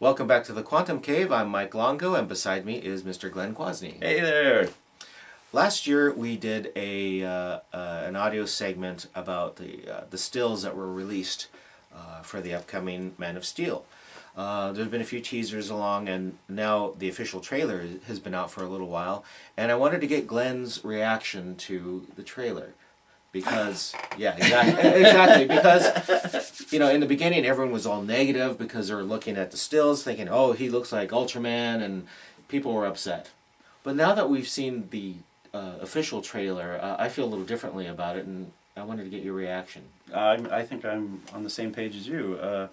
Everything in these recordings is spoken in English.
Welcome back to the Quantum Cave. I'm Mike Longo, and beside me is Mr. Glen Quasny. Hey there! Last year we did an audio segment about the stills that were released for the upcoming Man of Steel. There's been a few teasers along, and now the official trailer has been out for a little while. And I wanted to get Glen's reaction to the trailer. Because, yeah, exactly. Because, in the beginning everyone was all negative because they were looking at the stills thinking, oh, he looks like Ultraman, and people were upset. But now that we've seen the official trailer, I feel a little differently about it, and I wanted to get your reaction. I think I'm on the same page as you.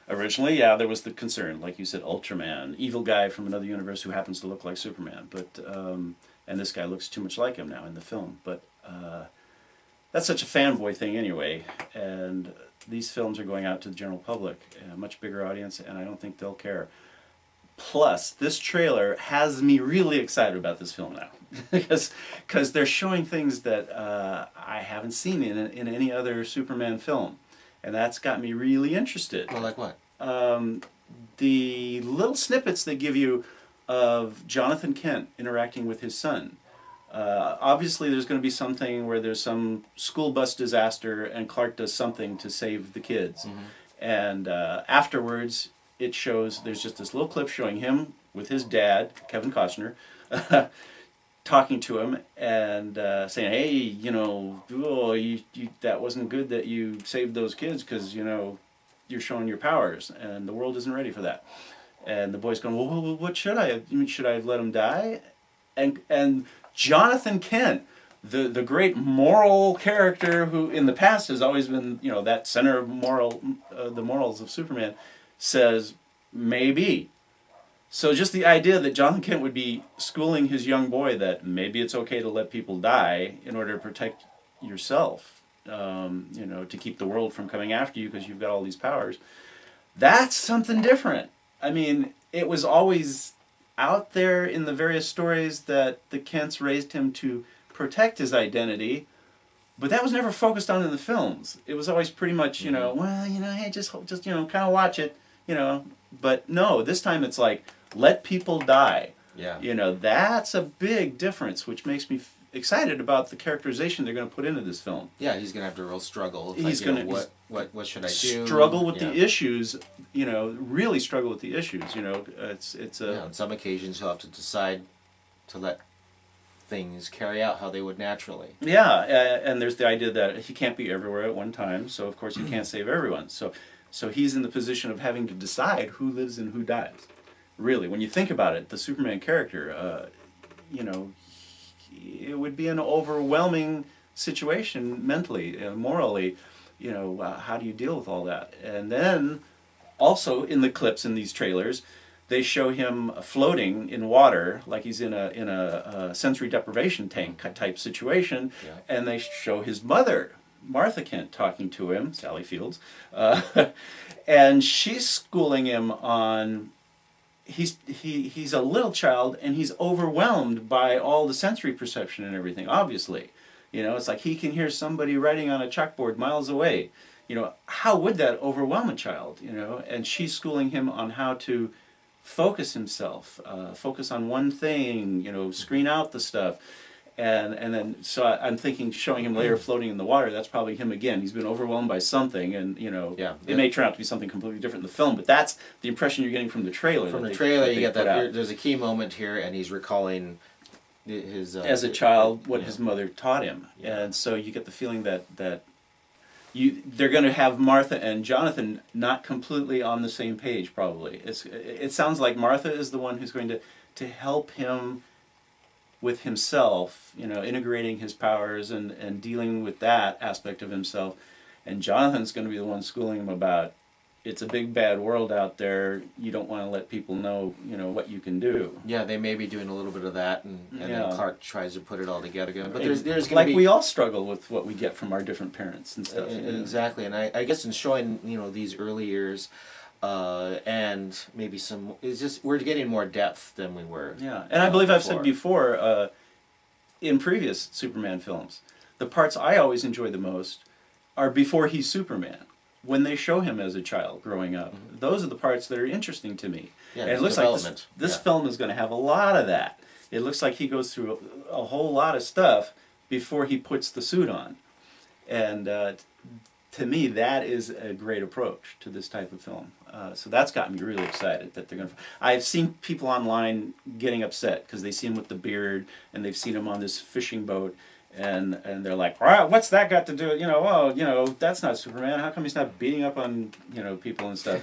Originally, yeah, there was the concern, like you said, Ultraman, evil guy from another universe who happens to look like Superman, but and this guy looks too much like him now in the film, but that's such a fanboy thing anyway, and these films are going out to the general public, a much bigger audience, and I don't think they'll care. Plus, this trailer has me really excited about this film now, because they're showing things that I haven't seen in any other Superman film, and that's got me really interested. Well, like what? The little snippets they give you of Jonathan Kent interacting with his son. Obviously there's going to be something where there's some school bus disaster and Clark does something to save the kids. Mm-hmm. And afterwards it shows, there's just this little clip showing him with his dad, Kevin Costner, talking to him and saying, hey, that wasn't good that you saved those kids because, you're showing your powers and the world isn't ready for that. And the boy's going, well, what should I have? Should I have let him die? And Jonathan Kent, the great moral character who in the past has always been, that center of the morals of Superman, says, maybe. So just the idea that Jonathan Kent would be schooling his young boy that maybe it's okay to let people die in order to protect yourself, to keep the world from coming after you because you've got all these powers, that's something different. I mean, it was always out there in the various stories that the Kents raised him to protect his identity, but that was never focused on in the films. It was always pretty much, hey, just kind of watch it, But no, this time it's like, let people die. Yeah. That's a big difference, which makes me excited about the characterization they're going to put into this film. Yeah, he's going to have to real struggle. He's going to what should I do? Struggle with the issues. Really struggle with the issues. It's on some occasions he'll have to decide to let things carry out how they would naturally. Yeah, and there's the idea that he can't be everywhere at one time, so of course he can't save everyone. So he's in the position of having to decide who lives and who dies. Really, when you think about it, the Superman character, it would be an overwhelming situation mentally, morally. How do you deal with all that? And then, also in the clips in these trailers, they show him floating in water, like he's in a sensory deprivation tank type situation, yeah. And they show his mother, Martha Kent, talking to him, Sally Fields, and she's schooling him on. He's a little child and he's overwhelmed by all the sensory perception and everything, obviously. It's like he can hear somebody writing on a chalkboard miles away. How would that overwhelm a child? And she's schooling him on how to focus himself, focus on one thing, screen out the stuff. And then, so I'm thinking, showing him later floating in the water, that's probably him again. He's been overwhelmed by something, and, it may turn out to be something completely different in the film, but that's the impression you're getting from the trailer. From the trailer, you get that, there's a key moment here, and he's recalling his... as a child, what his mother taught him. Yeah. And so you get the feeling that they're going to have Martha and Jonathan not completely on the same page, probably. It sounds like Martha is the one who's going to help him with himself, integrating his powers and dealing with that aspect of himself. And Jonathan's going to be the one schooling him about, it's a big bad world out there, you don't want to let people know, what you can do. Yeah, they may be doing a little bit of that, and then Clark tries to put it all together again. But there's going to be... we all struggle with what we get from our different parents and stuff. Exactly, and I guess in showing, these early years, and maybe we're getting more depth than we were. Yeah, and I believe I've said before, in previous Superman films, the parts I always enjoy the most are before he's Superman. when they show him as a child growing up. Those are the parts that are interesting to me. Yeah, and it looks like this yeah. film is going to have a lot of that. It looks like he goes through a whole lot of stuff before he puts the suit on. And to me, that is a great approach to this type of film. So that's got me really excited that they're going to... I've seen people online getting upset because they see him with the beard and they've seen him on this fishing boat. And they're like, wow, what's that got to do with, that's not Superman. How come he's not beating up on, people and stuff?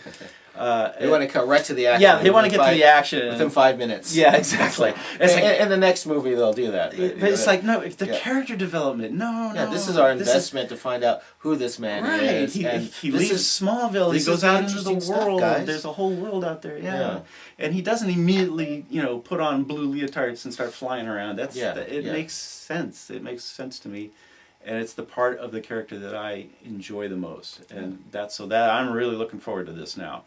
They want to cut right to the action. Yeah, they want to get to the action. Within 5 minutes. Yeah, exactly. It's like, in the next movie, they'll do that. But it's like, no, the character development, no. Yeah, this is our investment to find out who this man is. He leaves Smallville, he goes out into the world. Stuff, there's a whole world out there, yeah. And he doesn't immediately, put on blue leotards and start flying around. It makes sense. It makes sense to me. And it's the part of the character that I enjoy the most. And I'm really looking forward to this now.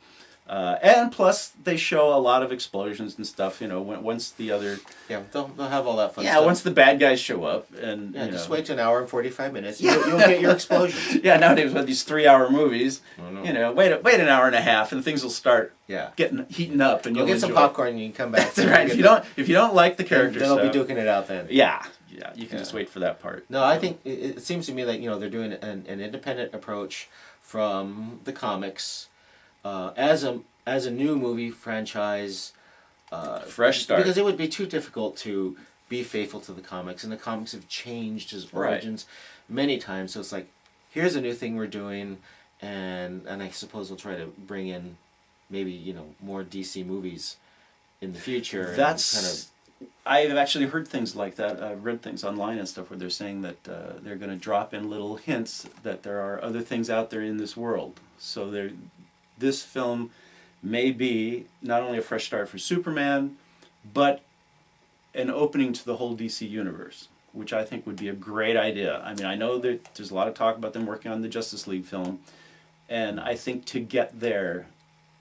And plus, they show a lot of explosions and stuff. Once the other they'll have all that fun stuff. Once the bad guys show up, and just wait an hour and 45 minutes. You'll get your explosions. Nowadays with these 3-hour movies, wait an hour and a half, and things will start heating up, and you'll get some popcorn, and you can come back. That's right. If you don't like the characters, they'll be duking it out then. Yeah, you can just wait for that part. No, I think it seems to me like they're doing an independent approach from the comics. As a new movie franchise, fresh start, because it would be too difficult to be faithful to the comics, and the comics have changed his origins many times. So it's like, here's a new thing we're doing, and I suppose we'll try to bring in maybe more DC movies in the future. That's I've actually heard things like that. I've read things online and stuff where they're saying that they're going to drop in little hints that there are other things out there in this world. So this film may be not only a fresh start for Superman, but an opening to the whole DC universe, which I think would be a great idea. I mean, I know that there's a lot of talk about them working on the Justice League film, and I think to get there,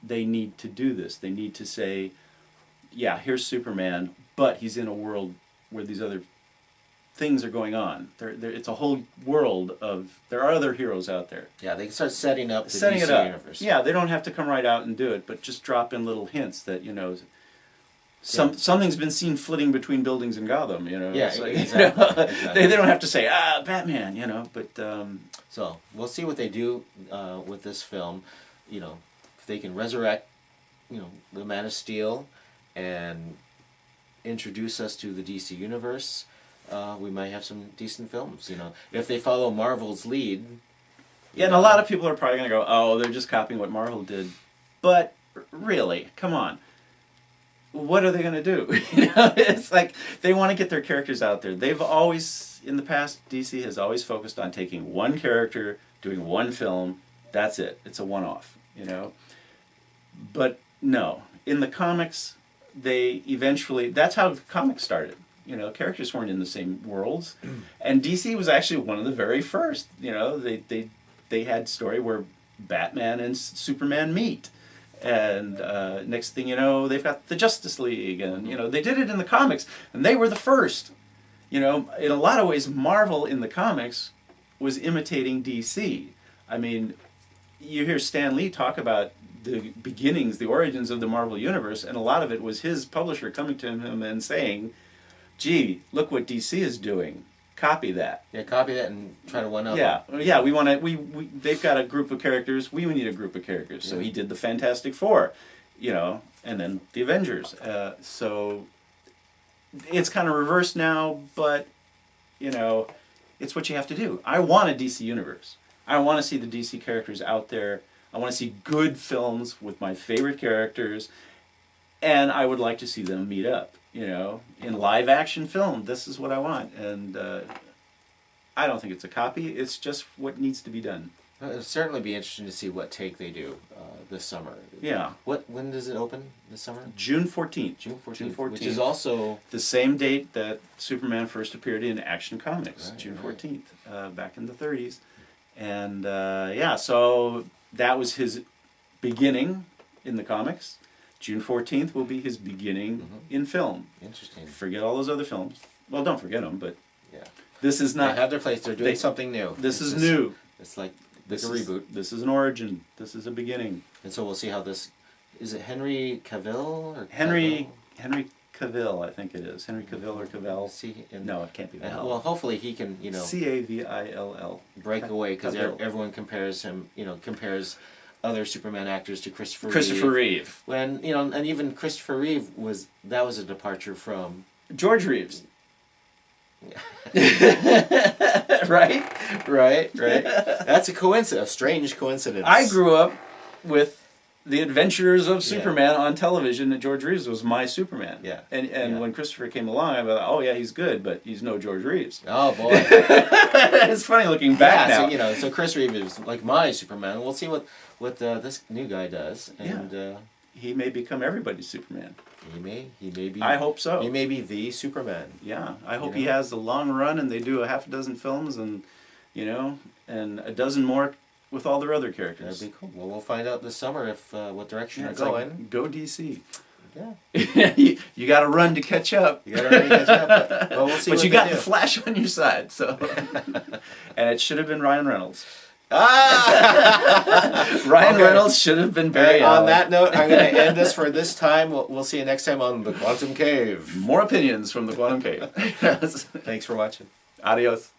they need to do this. They need to say, yeah, here's Superman, but he's in a world where these other things are going on. It's a whole world of... There are other heroes out there. Yeah, they can start setting up the DC universe. Yeah, they don't have to come right out and do it, but just drop in little hints that, something's been seen flitting between buildings in Gotham, Yeah, like, exactly. They don't have to say, Batman, but... So, we'll see what they do with this film. If they can resurrect, the Man of Steel and introduce us to the DC universe... we might have some decent films, if they follow Marvel's lead. Yeah, and a lot of people are probably going to go, oh, they're just copying what Marvel did. But really, come on. What are they going to do? It's like they want to get their characters out there. They've always, in the past, DC has always focused on taking one character, doing one film. That's it. It's a one-off, But no, in the comics, that's how the comics started. Characters weren't in the same worlds, and DC was actually one of the very first. They had story where Batman and Superman meet, and next thing you know, they've got the Justice League, and they did it in the comics, and they were the first. In a lot of ways, Marvel in the comics was imitating DC. I mean, you hear Stan Lee talk about the beginnings, the origins of the Marvel Universe, and a lot of it was his publisher coming to him and saying, gee, look what DC is doing. Copy that. Yeah, copy that and try to one-up. Yeah. We want to. They've got a group of characters. We need a group of characters. So he did the Fantastic Four, and then the Avengers. So it's kind of reversed now, but it's what you have to do. I want a DC universe. I want to see the DC characters out there. I want to see good films with my favorite characters, and I would like to see them meet up. In live action film, this is what I want, and I don't think it's a copy. It's just what needs to be done. It'll certainly be interesting to see what take they do this summer. Yeah. When does it open this summer? June 14th. June 14th. Which is also the same date that Superman first appeared in Action Comics. Right, June 14th, back in the 30s, and so that was his beginning in the comics. June 14th will be his beginning in film. Interesting. Forget all those other films. Well, don't forget them, but this is not... They have their place. They're doing something new. This is new. It's like like a reboot. This is an origin. This is a beginning. And so we'll see how this. Is it Henry Cavill or Henry Cavill, I think it is. Henry Cavill or Cavell. No, it can't be Cavill. Well, hopefully he can, Cavill. break away, because everyone compares him, compares other Superman actors to Christopher Reeve. When, and even Christopher Reeve was a departure from George Reeves. Right. That's a strange coincidence. I grew up with the Adventures of Superman on television, and George Reeves was my Superman. Yeah. And when Christopher came along, I thought, oh yeah, he's good, but he's no George Reeves. Oh boy. It's funny looking back now. So Chris Reeves is like my Superman. We'll see what this new guy does, and he may become everybody's Superman. He may be. I hope so. He may be the Superman. Yeah, I hope he has a long run, and they do a half a dozen films, and and a dozen more with all their other characters. That'd be cool. Well, we'll find out this summer if what direction it's they're going. Like, go DC. Yeah. you got to run to catch up. But we'll see. But you got the Flash on your side, so. And it should have been Ryan Reynolds. Ryan Reynolds should have been Barry Allen. On that note, I'm going to end this for this time. We'll see you next time on The Quantum Cave. More opinions from The Quantum Cave. Thanks for watching. Adios.